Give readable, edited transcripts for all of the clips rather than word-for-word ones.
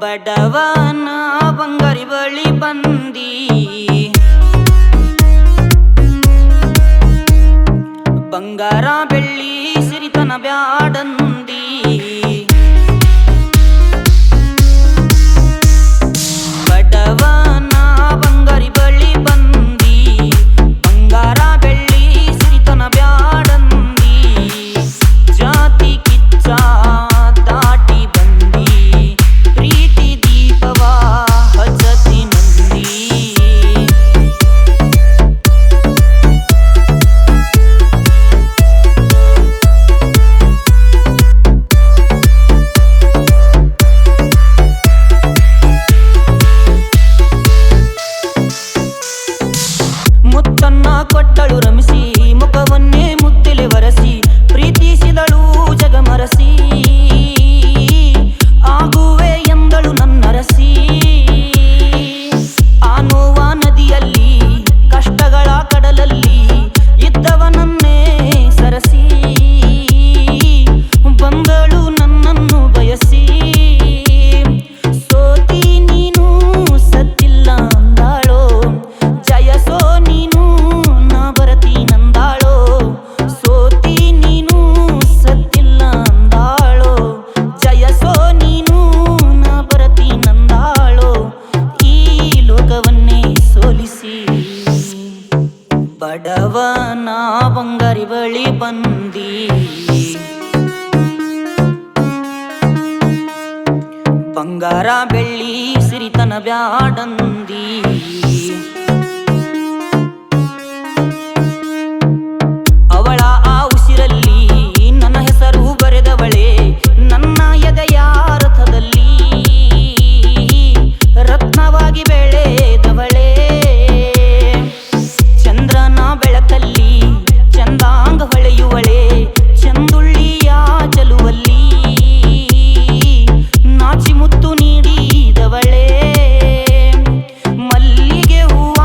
ಬಡವನ ಬಂಗಾರಿ ಬಳಿ ಬಂದಿ, ಬಂಗಾರ ಬೆಳ್ಳಿ ಸಿರಿತನ ಬ್ಯಾಡಂದಿ. ಬಡವನ ಬಂಗಾರಿ ಬಳಿ ಬಂದಿ, ಬಂಗಾರ ಬೆಳ್ಳಿ ಸಿರಿತನ ಬ್ಯಾಡಂದಿ. ಜಾತಿ ಕಿಚ್ಚ ದಾಟಿ ಬಂದಿ, ಪ್ರೀತಿ ದೀಪವ ಹಚ್ಚತಿ ನಂದಿ. ಮುತ್ತನ್ನ ಕೊಟ್ಟಳು ರಮಿಸಿ, ಮುಖವನ್ನೇ ಮುತ್ತಿಲೆ ವರಸಿ, ಪ್ರೀತಿಸಿದಳು ಜಗಮರಸಿ. ಆಗುವೆ ಎಂದಳು ನನ್ನರಸಿ, ಆ ನೋವ ನದಿಯಲ್ಲಿ ಕಷ್ಟಗಳ ಕಡಲಲ್ಲಿ ಇದ್ದವನನ್ನೇ ಸರಸಿ. ಬಂದಳು ನನ್ನನ್ನು ಬಯಸಿ, ಸೋತಿ ನೀನು ಸತ್ತಿಲ್ಲ ಅಂದಾಳೋ, ಜಯಸೋ ನೀನು ನಾ ಬರತೀನಂದಾಳೋ. ಸೋತಿ ನೀನು ಸತ್ತಿಲ್ಲ ಅಂದಾಳೋ, ಜಯಸೋ ನೀನು ನಾ ಬರತೀನಂದಾಳೋ. ಈ ಲೋಕವನ್ನೇ ಸೋಲಿಸಿ ಬಡವನ ಬಂಗಾರಿ ಬಳಿ ಬಂದಿ, ಬಂಗಾರ ಬೆಳ್ಳಿ ಸಿರಿತನ ಬ್ಯಾಡಂದಿ. ಅವಳ ಆ ಉಸಿರಲ್ಲಿ ನನ್ನ ಹೆಸರು ಬರೆದವಳೆ, ನನ್ನ ಎದೆಯ ರಥದಲ್ಲಿ ರತ್ನವಾಗಿ ಬೆಳೆದವಳೆ. ಚಂದ್ರನ ಬೆಳಕಲ್ಲಿ ಚಂದಾಂಗ ಹೊಳೆಯುವಳೆ, ಚಂದುಳ್ಳಿಯ ಚಲುವಲ್ಲಿ ನಾಚಿ ಮುತ್ತು ನೀಡಿದವಳೆ. ಮಲ್ಲಿಗೆ ಹೂವ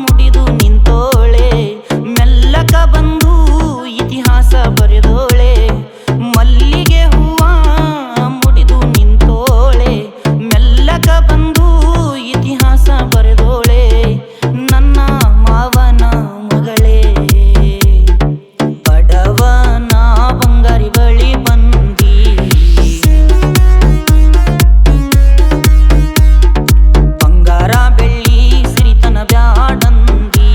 ಮುಡಿದು ನಿಂತೋಳೆ, ಮೆಲ್ಲಕ ಬಂದು ಇತಿಹಾಸ ಬರೆದೋಳೆ. ಮಲ್ಲಿಗೆ ಹೂವ ಮುಡಿದು ನಿಂತೋಳೆ, ಮೆಲ್ಲಕ ಬಂದು ಇತಿಹಾಸ ಬರೆದೋಳೆ. ನನ್ನ ಮಾವನ ಮಗಳೇ, ಬಡವನ ಬಂಗಾರಿ ಬಳಿ ಬಂದಿ, ಬಂಗಾರ ಬೆಳ್ಳಿ ಸಿರಿತನ ಬ್ಯಾಡಂದಿ.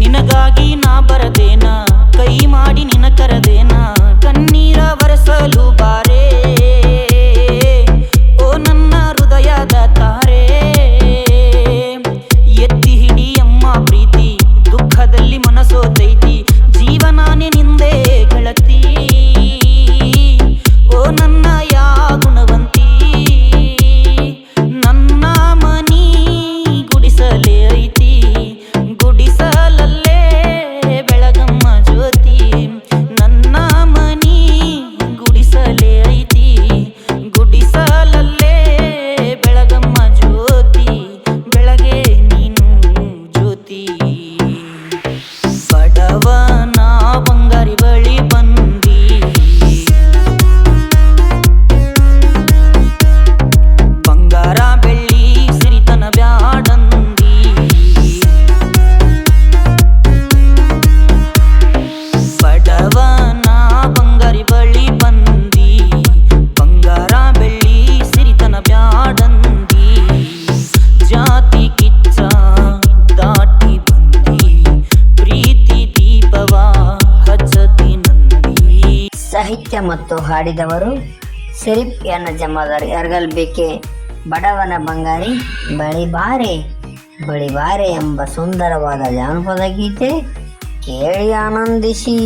ನಿನಗಾಗಿ ನಾ ಬರದೇನ, ಕೈ ಮಾಡಿ ನಿನ ಕರದೇನ, ಕಣ್ಣೀರ ಬರೆಸಲು ಬಾರೆ ಓ ನನ್ನ ಹೃದಯದ ತಾರೆ. ಎತ್ತಿ ಹಿಡಿಯಮ್ಮ ಪ್ರೀತಿ, ದುಃಖದಲ್ಲಿ ಮನಸೋತೈತಿ, ಜೀವನಾನೇ ನಿಂದೆ ಗೆಳತಿ. ಓ ನನ್ನ ಯಾ ಗುಣವಂತಿ, ನನ್ನ ಮನಿ ಗುಡಿಸಲೇ ಐತಿ, ಗುಡಿಸಲಲ್ಲೇ ಬೆಳಗಮ್ಮ ಜ್ಯೋತಿ. ನನ್ನ ಮನಿ ಗುಡಿಸಲೇ ಐತಿ, ಗುಡಿಸಲಲ್ಲೇ ಬೆಳಗಮ್ಮ ಜ್ಯೋತಿ. ಬೆಳಗ್ಗೆ ನೀನು ಜ್ಯೋತಿ. ಬಡವನ ಬಂಗಾರಿ ಬಳಿ ಬಂದಿ, ಬಂಗಾರ ಬೆಳ್ಳಿ ಸಿರಿತನ ಬ್ಯಾಡಂದಿ. ಬಡವನ ಬಂಗಾರಿ ಬಳಿ ಬಂದಿ, ಬಂಗಾರ ಬೆಳ್ಳಿ ಸಿರಿತನ ಬ್ಯಾಡಂದಿ. ಜಾತಿ ಕಿಚ್ಚ ದಾಟಿ ಬಂದಿ, ಪ್ರೀತಿ ದೀಪವ ಹಚ್ಚತಿ ನಂದಿ. ಸಾಹಿತ್ಯ ಮತ್ತು ಹಾಡಿದವರು ಶರೀಫ್ ಎನ್ ಜಮಾದಾರ್ ಯರ್ಗಲ್ ಬೇಕೆ. ಬಡವನ ಬಂಗಾರಿ ಬಳಿ ಬಾರೆ ಎಂಬ ಸುಂದರವಾದ ಜಾನಪದ ಗೀತೆ ಕೇಳಿ ಆನಂದಿಸಿ.